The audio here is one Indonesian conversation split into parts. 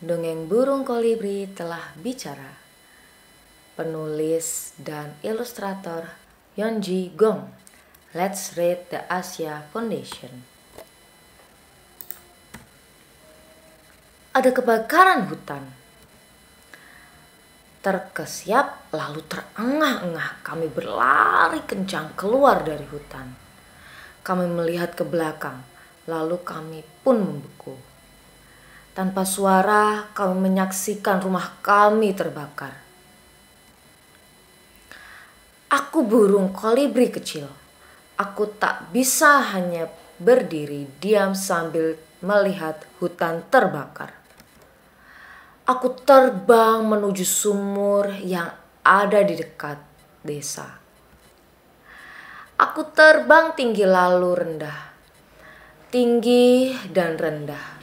Dongeng Burung Kolibri telah bicara. Penulis dan ilustrator Yonji Gong. Let's read the Asia Foundation. Ada kebakaran hutan. Terkesiap lalu terengah-engah kami berlari kencang keluar dari hutan. Kami melihat ke belakang, lalu kami pun membeku. Tanpa suara, kami menyaksikan rumah kami terbakar. Aku burung kolibri kecil. Aku tak bisa hanya berdiri diam sambil melihat hutan terbakar. Aku terbang menuju sumur yang ada di dekat desa. Aku terbang tinggi lalu rendah. Tinggi dan rendah.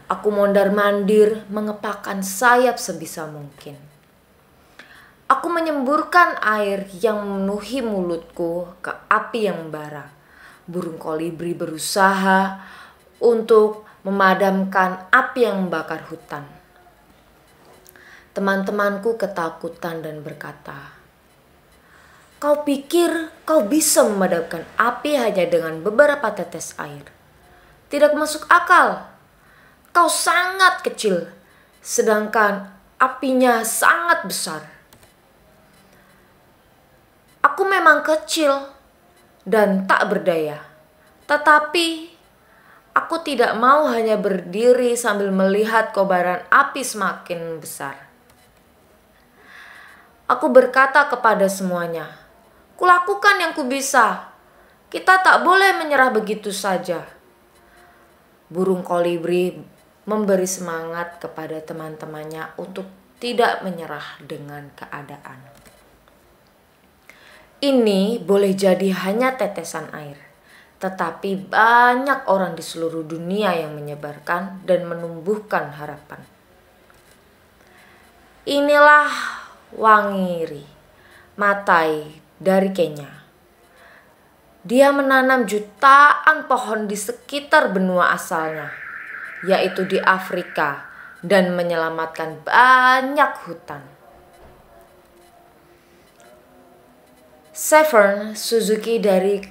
Aku mondar-mandir mengepakkan sayap sebisa mungkin. Aku menyemburkan air yang memenuhi mulutku ke api yang membara. Burung kolibri berusaha untuk memadamkan api yang membakar hutan. Teman-temanku ketakutan dan berkata, "Kau pikir kau bisa memadamkan api hanya dengan beberapa tetes air? Tidak masuk akal. Kau sangat kecil, sedangkan apinya sangat besar." Aku memang kecil dan tak berdaya, tetapi aku tidak mau hanya berdiri sambil melihat kobaran api semakin besar. Aku berkata kepada semuanya, "Kulakukan yang kubisa. Kita tak boleh menyerah begitu saja." Burung kolibri memberi semangat kepada teman-temannya untuk tidak menyerah dengan keadaan. Ini boleh jadi hanya tetesan air, tetapi banyak orang di seluruh dunia yang menyebarkan dan menumbuhkan harapan. Inilah Wangari Maathai dari Kenya. Dia menanam jutaan pohon di sekitar benua asalnya, yaitu di Afrika, dan menyelamatkan banyak hutan. Severn Suzuki dari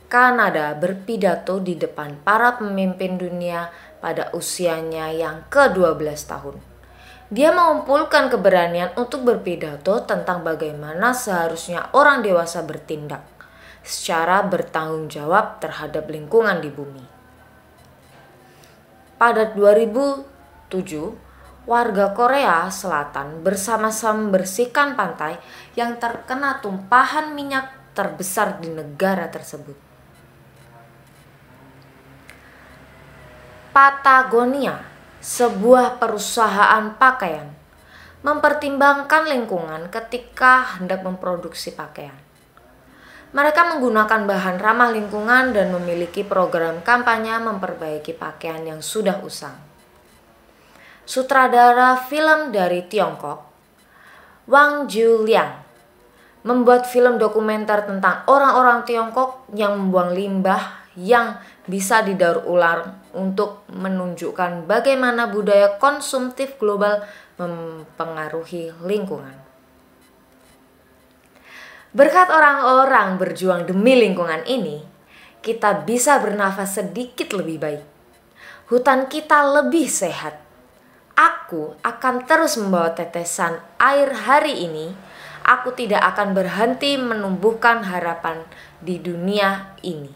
Kanada berpidato di depan para pemimpin dunia pada usianya yang ke-12 tahun. Dia mengumpulkan keberanian untuk berpidato tentang bagaimana seharusnya orang dewasa bertindak secara bertanggung jawab terhadap lingkungan di bumi. Pada 2007, warga Korea Selatan bersama-sama membersihkan pantai yang terkena tumpahan minyak terbesar di negara tersebut. Patagonia, sebuah perusahaan pakaian, mempertimbangkan lingkungan ketika hendak memproduksi pakaian. Mereka menggunakan bahan ramah lingkungan dan memiliki program kampanye memperbaiki pakaian yang sudah usang. Sutradara film dari Tiongkok, Wang Juliang, membuat film dokumenter tentang orang-orang Tiongkok yang membuang limbah yang bisa didaur ulang untuk menunjukkan bagaimana budaya konsumtif global mempengaruhi lingkungan. Berkat orang-orang berjuang demi lingkungan ini, kita bisa bernafas sedikit lebih baik. Hutan kita lebih sehat. Aku akan terus membawa tetesan air hari ini. Aku tidak akan berhenti menumbuhkan harapan di dunia ini.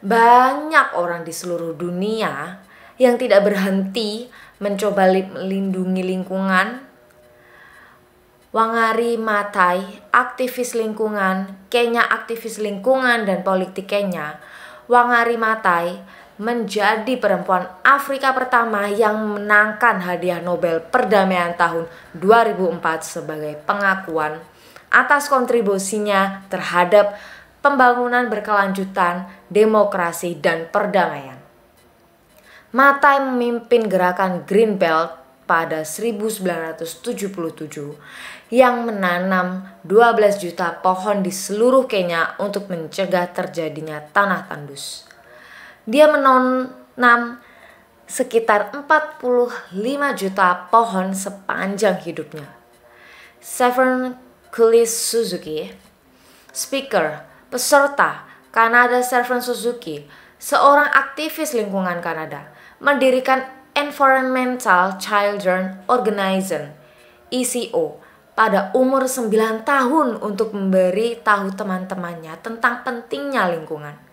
Banyak orang di seluruh dunia yang tidak berhenti mencoba melindungi lingkungan. Wangari Maathai, aktivis lingkungan, Kenya aktivis lingkungan dan politik Kenya. Wangari Maathai menjadi perempuan Afrika pertama yang memenangkan hadiah Nobel Perdamaian tahun 2004 sebagai pengakuan atas kontribusinya terhadap pembangunan berkelanjutan, demokrasi, dan perdamaian. Maathai memimpin gerakan Green Belt pada 1977 yang menanam 12 juta pohon di seluruh Kenya untuk mencegah terjadinya tanah tandus. Dia menanam sekitar 45 juta pohon sepanjang hidupnya. Severn Kulis Suzuki, speaker, peserta Kanada Severn Suzuki, seorang aktivis lingkungan Kanada, mendirikan Environmental Children Organization (ECO) pada umur 9 tahun untuk memberi tahu teman-temannya tentang pentingnya lingkungan.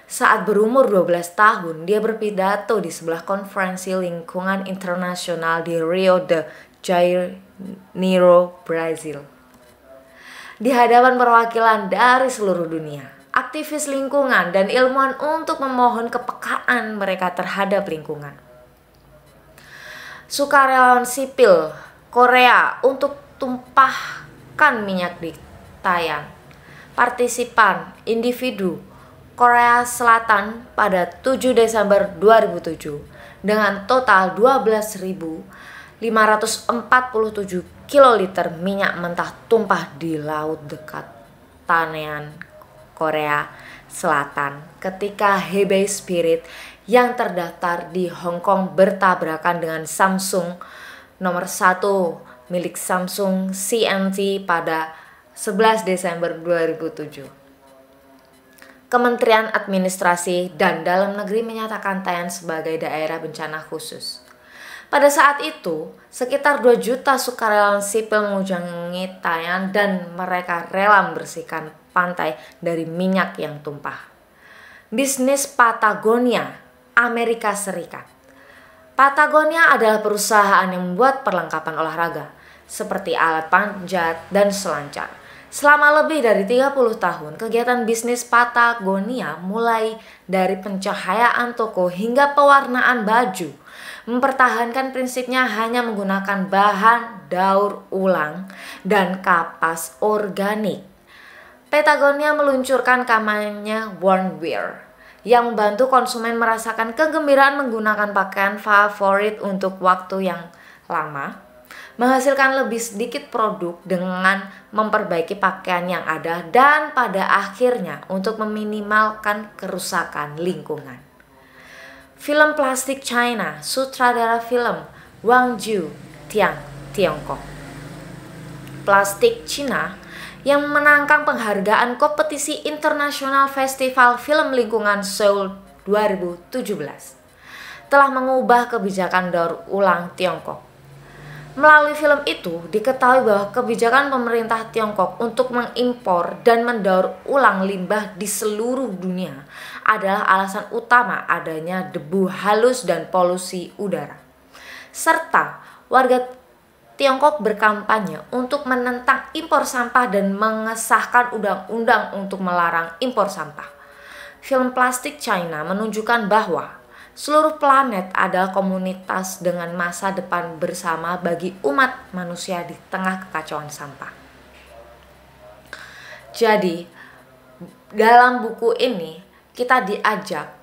Saat berumur 12 tahun, dia berpidato di sebuah konferensi lingkungan internasional di Rio de Janeiro, Brazil. Di hadapan perwakilan dari seluruh dunia, aktivis lingkungan dan ilmuwan untuk memohon kepekaan mereka terhadap lingkungan. Sukarelawan sipil Korea untuk tumpahkan minyak di Tayan. Partisipan individu Korea Selatan pada 7 Desember 2007 dengan total 12.547 kiloliter minyak mentah tumpah di laut dekat Taean, Korea Selatan ketika Hebei Spirit yang terdaftar di Hong Kong bertabrakan dengan Samsung nomor 1 milik Samsung C&T pada 11 Desember 2007. Kementerian Administrasi dan Dalam Negeri menyatakan Taean sebagai daerah bencana khusus. Pada saat itu, sekitar 2 juta sukarelawan sipil mengunjungi Taean dan mereka rela membersihkan pantai dari minyak yang tumpah. Bisnis Patagonia, Amerika Serikat. Patagonia adalah perusahaan yang membuat perlengkapan olahraga, seperti alat panjat dan selancar. Selama lebih dari 30 tahun, kegiatan bisnis Patagonia mulai dari pencahayaan toko hingga pewarnaan baju, mempertahankan prinsipnya hanya menggunakan bahan daur ulang dan kapas organik. Patagonia meluncurkan kampanye Warm Wear yang membantu konsumen merasakan kegembiraan menggunakan pakaian favorit untuk waktu yang lama, menghasilkan lebih sedikit produk dengan memperbaiki pakaian yang ada dan pada akhirnya untuk meminimalkan kerusakan lingkungan. Film plastik China, sutradara film Wang Ju Tiang, Tiongkok. Plastik Cina yang menangkan penghargaan kompetisi internasional Festival Film Lingkungan Seoul 2017 telah mengubah kebijakan daur ulang Tiongkok. Melalui film itu, diketahui bahwa kebijakan pemerintah Tiongkok untuk mengimpor dan mendaur ulang limbah di seluruh dunia adalah alasan utama adanya debu halus dan polusi udara. Serta warga Tiongkok berkampanye untuk menentang impor sampah dan mengesahkan undang-undang untuk melarang impor sampah. Film plastik China menunjukkan bahwa seluruh planet adalah komunitas dengan masa depan bersama bagi umat manusia di tengah kekacauan sampah. Jadi, dalam buku ini kita diajak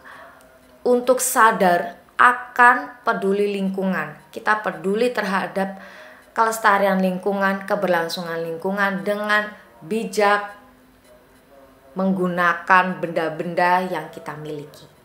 untuk sadar akan peduli lingkungan. Kita peduli terhadap kelestarian lingkungan, keberlangsungan lingkungan dengan bijak menggunakan benda-benda yang kita miliki.